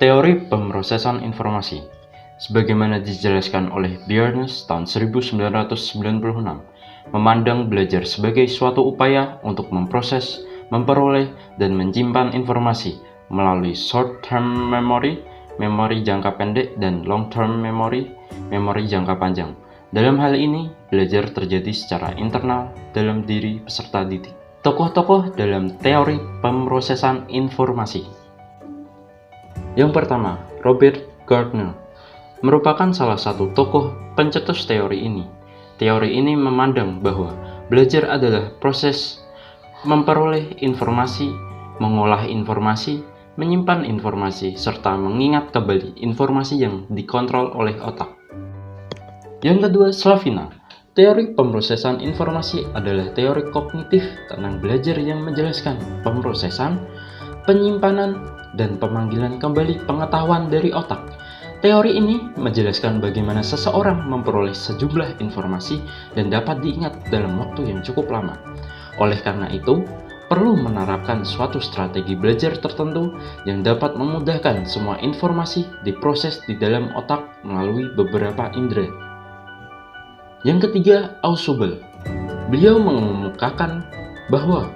Teori pemrosesan informasi, sebagaimana dijelaskan oleh Bjornes tahun 1996, memandang belajar sebagai suatu upaya untuk memproses, memperoleh, dan menyimpan informasi melalui short-term memory, memori jangka pendek, dan long-term memory, memori jangka panjang. Dalam hal ini, belajar terjadi secara internal dalam diri peserta didik. Tokoh-tokoh dalam teori pemrosesan informasi. Yang pertama, Robert Gardner merupakan salah satu tokoh pencetus teori ini. Teori ini memandang bahwa belajar adalah proses memperoleh informasi, mengolah informasi, menyimpan informasi, serta mengingat kembali informasi yang dikontrol oleh otak. Yang kedua, Slavina. Teori pemrosesan informasi adalah teori kognitif tentang belajar yang menjelaskan pemrosesan, penyimpanan, dan pemanggilan kembali pengetahuan dari otak. Teori ini menjelaskan bagaimana seseorang memperoleh sejumlah informasi dan dapat diingat dalam waktu yang cukup lama. Oleh karena itu, perlu menerapkan suatu strategi belajar tertentu yang dapat memudahkan semua informasi diproses di dalam otak melalui beberapa indera. Yang ketiga, Ausubel. Beliau mengemukakan bahwa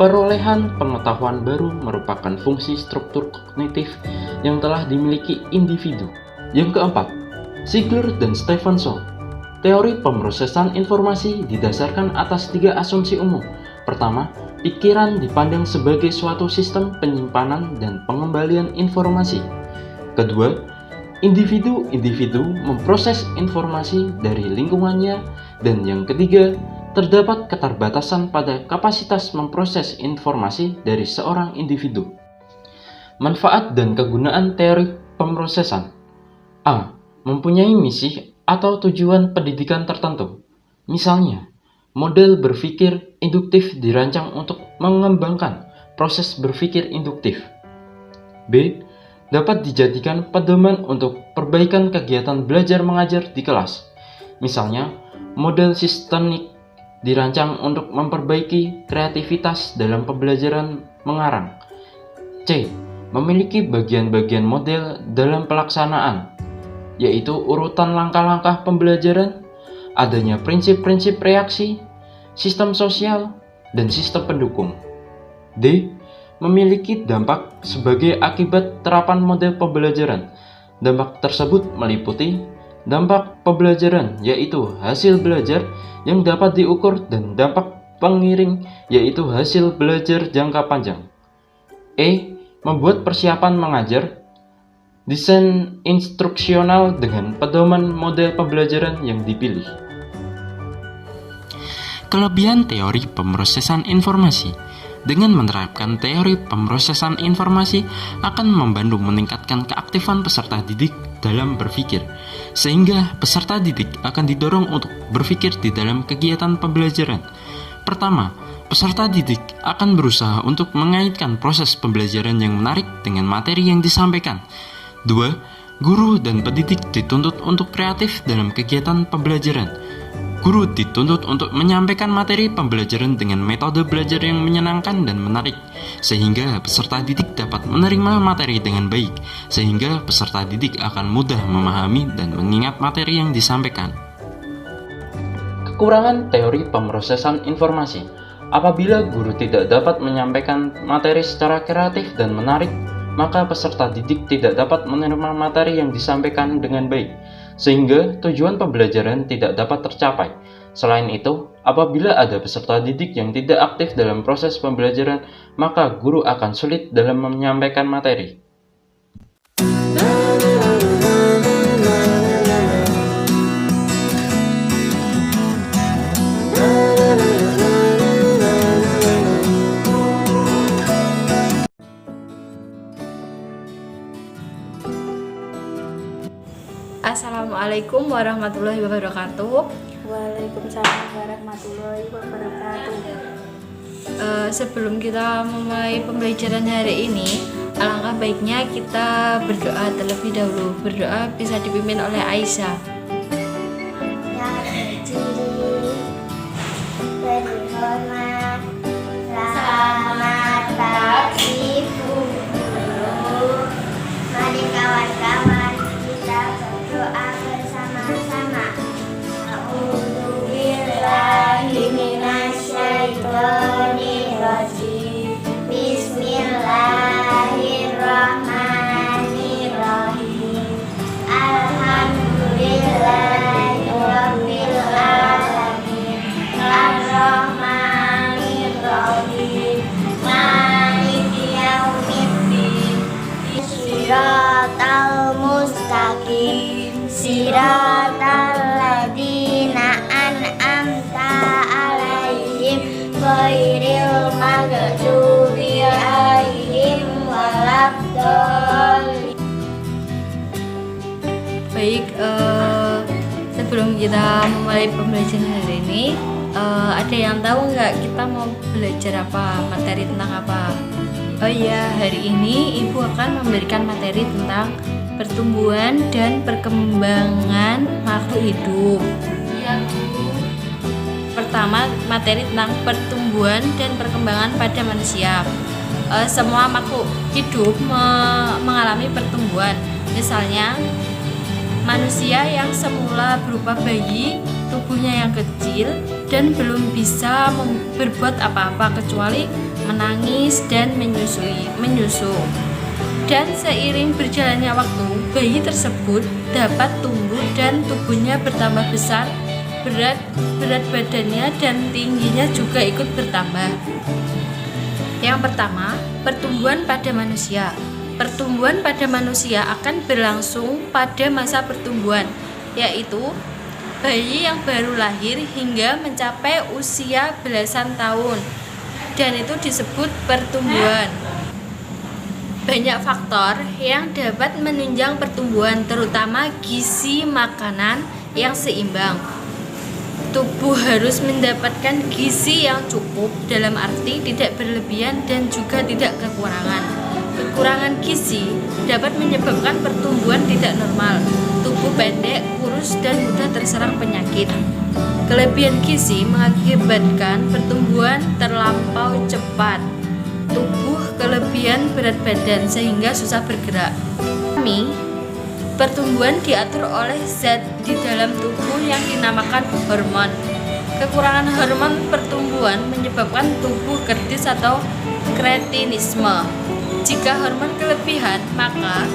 perolehan pengetahuan baru merupakan fungsi struktur kognitif yang telah dimiliki individu. Yang keempat, Ziegler dan Stevenson. Teori pemrosesan informasi didasarkan atas 3 asumsi umum. Pertama, pikiran dipandang sebagai suatu sistem penyimpanan dan pengembalian informasi. Kedua, individu-individu memproses informasi dari lingkungannya. Dan yang ketiga, terdapat keterbatasan pada kapasitas memproses informasi dari seorang individu. Manfaat dan kegunaan teori pemrosesan. A. Mempunyai misi atau tujuan pendidikan tertentu. Misalnya, model berpikir induktif dirancang untuk mengembangkan proses berpikir induktif. B. Dapat dijadikan pedoman untuk perbaikan kegiatan belajar mengajar di kelas. Misalnya, model sistemik dirancang untuk memperbaiki kreativitas dalam pembelajaran mengarang. C. Memiliki bagian-bagian model dalam pelaksanaan, yaitu urutan langkah-langkah pembelajaran, adanya prinsip-prinsip reaksi, sistem sosial, dan sistem pendukung. D. Memiliki dampak sebagai akibat terapan model pembelajaran. Dampak tersebut meliputi dampak pembelajaran, yaitu hasil belajar yang dapat diukur, dan dampak pengiring, yaitu hasil belajar jangka panjang. E. Membuat persiapan mengajar, desain instruksional dengan pedoman model pembelajaran yang dipilih. Kelebihan teori pemrosesan informasi. Dengan menerapkan teori pemrosesan informasi akan membantu meningkatkan keaktifan peserta didik dalam berpikir, sehingga peserta didik akan didorong untuk berpikir di dalam kegiatan pembelajaran. Pertama, peserta didik akan berusaha untuk mengaitkan proses pembelajaran yang menarik dengan materi yang disampaikan. 2. Guru dan pendidik dituntut untuk kreatif dalam kegiatan pembelajaran. Guru dituntut untuk menyampaikan materi pembelajaran dengan metode belajar yang menyenangkan dan menarik, sehingga peserta didik dapat menerima materi dengan baik, sehingga peserta didik akan mudah memahami dan mengingat materi yang disampaikan. Kekurangan teori pemrosesan informasi. Apabila guru tidak dapat menyampaikan materi secara kreatif dan menarik, maka peserta didik tidak dapat menerima materi yang disampaikan dengan baik, sehingga tujuan pembelajaran tidak dapat tercapai. Selain itu, apabila ada peserta didik yang tidak aktif dalam proses pembelajaran, maka guru akan sulit dalam menyampaikan materi. Assalamualaikum warahmatullahi wabarakatuh. Waalaikumsalam warahmatullahi wabarakatuh. Sebelum kita memulai pembelajaran hari ini, alangkah baiknya kita berdoa terlebih dahulu. Berdoa bisa dipimpin oleh Aisyah. Yang suci, berhormat, selamat pagi Bu Guru. sebelum kita memulai pembelajaran hari ini, ada yang tahu nggak kita mau belajar apa, materi tentang apa? Oh iya, hari ini Ibu akan memberikan materi tentang pertumbuhan dan perkembangan makhluk hidup. Iya, Bu. Pertama, materi tentang pertumbuhan dan perkembangan pada manusia. Semua makhluk hidup mengalami pertumbuhan. Misalnya, manusia yang semula berupa bayi, tubuhnya yang kecil dan belum bisa berbuat apa-apa kecuali menangis dan menyusu. Dan seiring berjalannya waktu, bayi tersebut dapat tumbuh dan tubuhnya bertambah besar, berat badannya dan tingginya juga ikut bertambah. Yang pertama, pertumbuhan pada manusia. Pertumbuhan pada manusia akan berlangsung pada masa pertumbuhan, yaitu bayi yang baru lahir hingga mencapai usia belasan tahun, dan itu disebut pertumbuhan. Banyak faktor yang dapat menunjang pertumbuhan, terutama gizi makanan yang seimbang. Tubuh harus mendapatkan gizi yang cukup, dalam arti tidak berlebihan dan juga tidak kekurangan. Kekurangan gizi dapat menyebabkan pertumbuhan tidak normal, tubuh pendek, kurus, dan mudah terserang penyakit. Kelebihan gizi mengakibatkan pertumbuhan terlampau cepat, tubuh kelebihan berat badan sehingga susah bergerak. Pertumbuhan diatur oleh zat di dalam tubuh yang dinamakan hormon. Kekurangan hormon pertumbuhan menyebabkan tubuh kerdis atau kretinisme. Jika hormon kelebihan, maka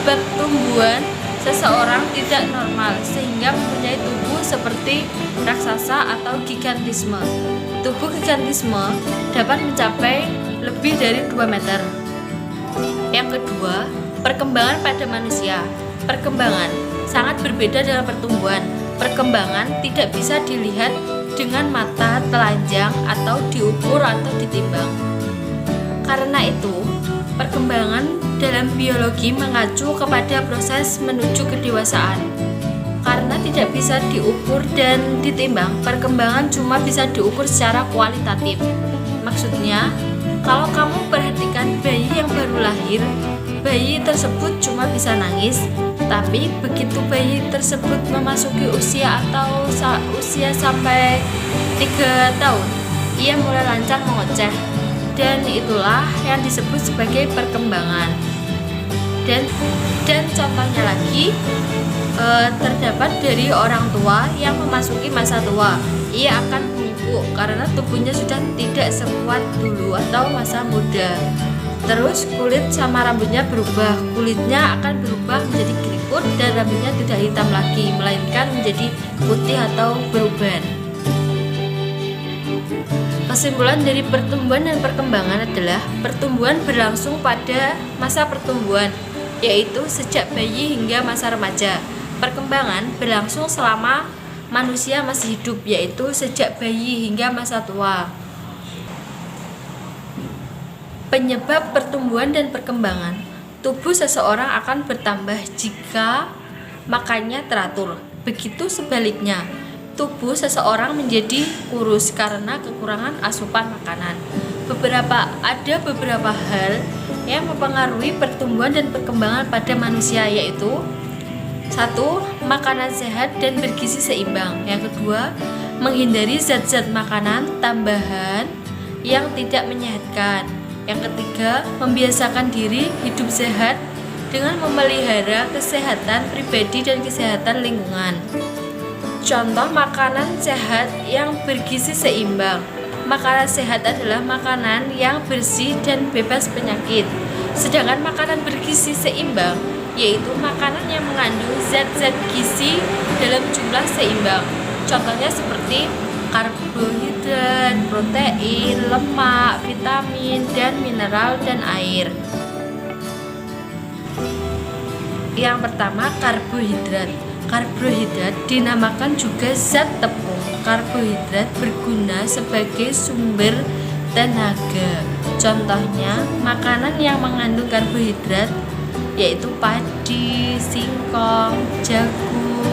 pertumbuhan seseorang tidak normal sehingga mempunyai tubuh seperti raksasa atau gigantisme. Tubuh gigantisme dapat mencapai lebih dari 2 meter. Yang kedua, perkembangan pada manusia. Perkembangan sangat berbeda dengan pertumbuhan. Perkembangan tidak bisa dilihat dengan mata telanjang atau diukur atau ditimbang. Karena itu, perkembangan dalam biologi mengacu kepada proses menuju kedewasaan. Karena tidak bisa diukur dan ditimbang, perkembangan cuma bisa diukur secara kualitatif. Maksudnya, kalau kamu perhatikan bayi yang baru lahir, bayi tersebut cuma bisa nangis, tapi begitu bayi tersebut memasuki usia sampai 3 tahun, ia mulai lancar mengoceh. Dan itulah yang disebut sebagai perkembangan. Dan contohnya lagi, terdapat dari orang tua yang memasuki masa tua, ia akan bungkuk karena tubuhnya sudah tidak sekuat dulu atau masa muda. Terus kulit sama rambutnya berubah, kulitnya akan berubah menjadi keriput dan rambutnya tidak hitam lagi, melainkan menjadi putih atau beruban. Kesimpulan dari pertumbuhan dan perkembangan adalah pertumbuhan berlangsung pada masa pertumbuhan, yaitu sejak bayi hingga masa remaja. Perkembangan berlangsung selama manusia masih hidup, yaitu sejak bayi hingga masa tua. Penyebab pertumbuhan dan perkembangan. Tubuh seseorang akan bertambah jika makannya teratur. Begitu sebaliknya, tubuh seseorang menjadi kurus karena kekurangan asupan makanan. Ada beberapa hal yang mempengaruhi pertumbuhan dan perkembangan pada manusia, yaitu 1. Makanan sehat dan bergizi seimbang. Yang kedua, menghindari zat-zat makanan tambahan yang tidak menyehatkan. Yang ketiga, membiasakan diri hidup sehat dengan memelihara kesehatan pribadi dan kesehatan lingkungan. Contoh makanan sehat yang bergizi seimbang. Makanan sehat adalah makanan yang bersih dan bebas penyakit. Sedangkan makanan bergizi seimbang yaitu makanan yang mengandung zat-zat gizi dalam jumlah seimbang. Contohnya seperti karbohidrat, protein, lemak, vitamin, dan mineral dan air. Yang pertama, karbohidrat. Karbohidrat dinamakan juga zat tepung. Karbohidrat berguna sebagai sumber tenaga. Contohnya, makanan yang mengandung karbohidrat yaitu padi, singkong, jagung,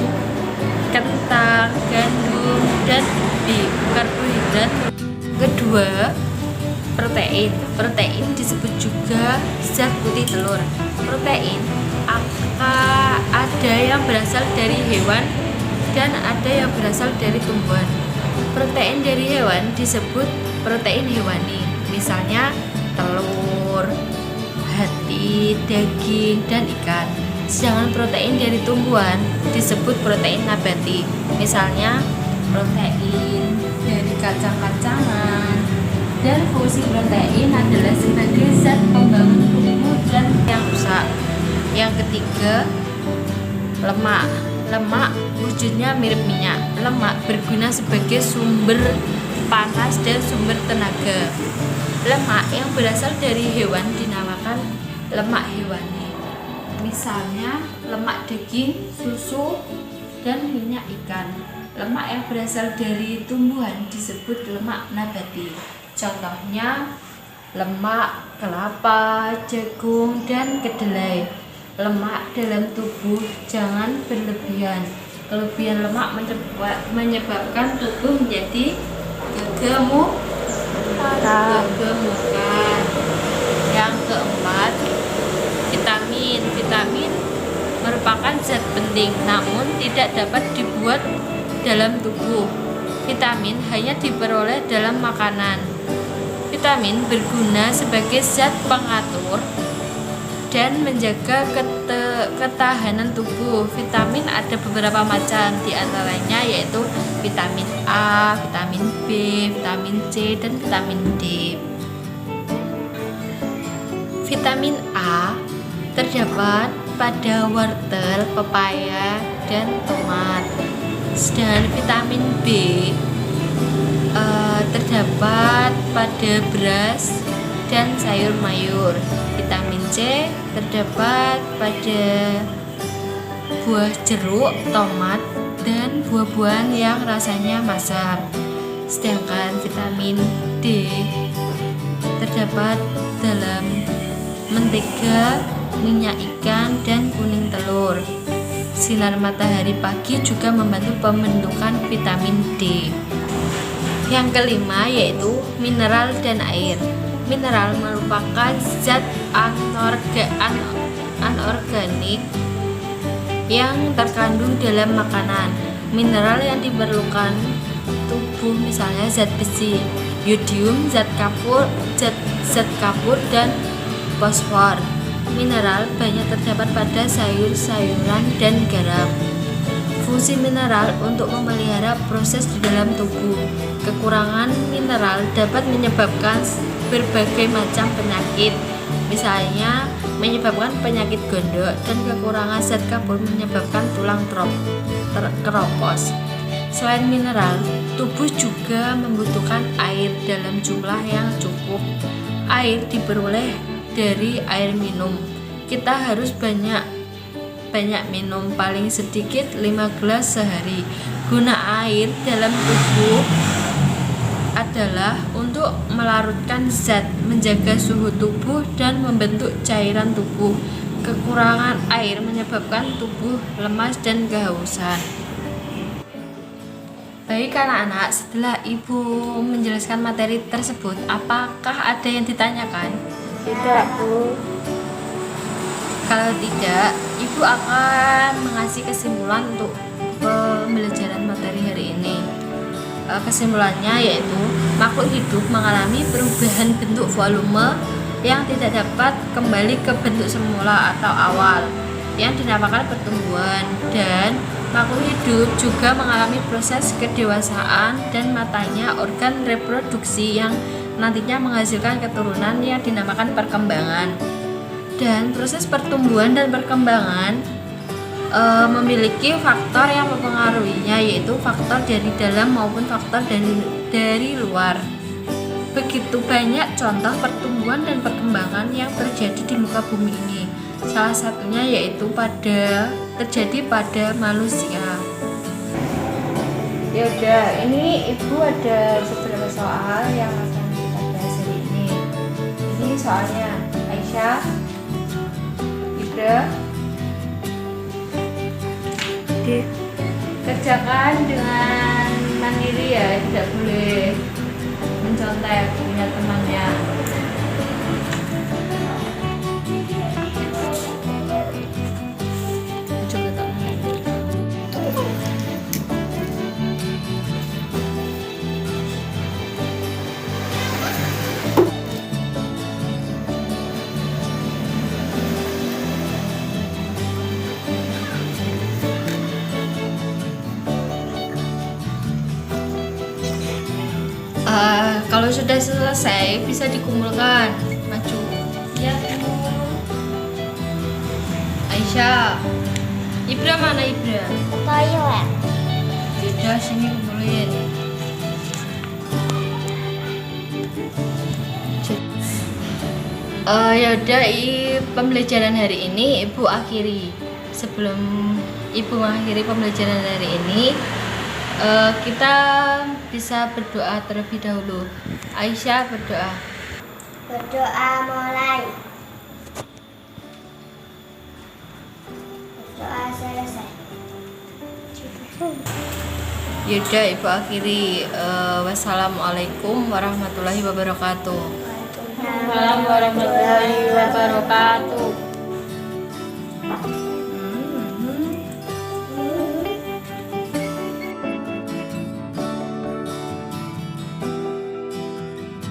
gandum, dan B. Karbohidrat. Kedua, protein. Protein disebut juga zat putih telur. Protein ada yang berasal dari hewan dan ada yang berasal dari tumbuhan. Protein dari hewan disebut protein hewani, misalnya telur, hati, daging, dan ikan. Sedangkan protein dari tumbuhan disebut protein nabati, misalnya protein dari kacang-kacangan. Dan fungsi protein adalah sebagai zat pembangun tubuh dan yang rusak. Yang ketiga, lemak. Lemak wujudnya mirip minyak. Lemak berguna sebagai sumber panas dan sumber tenaga. Lemak yang berasal dari hewan dinamakan lemak hewani, misalnya lemak daging, susu, dan minyak ikan. Lemak yang berasal dari tumbuhan disebut lemak nabati. Contohnya lemak kelapa, jagung, dan kedelai. Lemak dalam tubuh jangan berlebihan. Kelebihan lemak menyebabkan tubuh menjadi kegemukan. Yang keempat, vitamin. Vitamin merupakan zat penting namun tidak dapat dibuat dalam tubuh. Vitamin hanya diperoleh dalam makanan. Vitamin berguna sebagai zat pengatur dan menjaga ketahanan tubuh. Vitamin ada beberapa macam, diantaranya yaitu vitamin A, vitamin B, vitamin C, dan vitamin D. Vitamin A terdapat pada wortel, pepaya, dan tomat. Sedangkan vitamin B terdapat pada beras dan sayur mayur. Vitamin C terdapat pada buah jeruk, tomat, dan buah-buahan yang rasanya masam. Sedangkan vitamin D terdapat dalam mentega, minyak ikan, dan kuning telur. Sinar matahari pagi juga membantu pembentukan vitamin D. Yang kelima yaitu mineral dan air. Mineral merupakan zat anorganik yang terkandung dalam makanan. Mineral yang diperlukan tubuh misalnya zat besi, yodium, zat kapur, dan fosfor. Mineral banyak terdapat pada sayur-sayuran dan garam. Fungsi mineral untuk memelihara proses di dalam tubuh. Kekurangan mineral dapat menyebabkan berbagai macam penyakit, misalnya menyebabkan penyakit gondok, dan kekurangan zat kapur menyebabkan tulang keropos. Selain mineral, tubuh juga membutuhkan air dalam jumlah yang cukup. Air diperoleh dari air minum. Kita harus banyak minum, paling sedikit 5 gelas sehari. Guna air dalam tubuh adalah untuk melarutkan zat, menjaga suhu tubuh, dan membentuk cairan tubuh. Kekurangan air menyebabkan tubuh lemas dan kehausan. Baik anak-anak, setelah Ibu menjelaskan materi tersebut, apakah ada yang ditanyakan? Tidak, Bu. Kalau tidak, Ibu akan mengasih kesimpulan untuk pembelajaran materi hari ini. Kesimpulannya yaitu makhluk hidup mengalami perubahan bentuk volume yang tidak dapat kembali ke bentuk semula atau awal yang dinamakan pertumbuhan, dan makhluk hidup juga mengalami proses kedewasaan dan matanya organ reproduksi yang nantinya menghasilkan keturunan yang dinamakan perkembangan. Dan proses pertumbuhan dan perkembangan memiliki faktor yang mempengaruhinya, yaitu faktor dari dalam maupun faktor dari luar. Begitu banyak contoh pertumbuhan dan perkembangan yang terjadi di muka bumi ini. Salah satunya yaitu terjadi pada manusia. Ya udah, ini Ibu ada beberapa soal yang akan kita bahas hari ini. Ini soalnya Aisyah, Ibra. kerjakan dengan mandiri ya, tidak boleh mencontek punya temannya. Coba tak kalau sudah selesai bisa dikumpulkan. Maju. Ya, Bu. Aisyah. Ibra mana Ibra? Toilet. Yaudah sini kumpulin. Yaudah, pembelajaran hari ini Ibu akhiri. Sebelum Ibu mengakhiri pembelajaran hari ini, kita bisa berdoa terlebih dahulu. Aisyah berdoa. Berdoa mulai. Berdoa selesai. Yaudah, Ibu akhiri. Wassalamualaikum warahmatullahi wabarakatuh. Waalaikumsalam warahmatullahi wabarakatuh.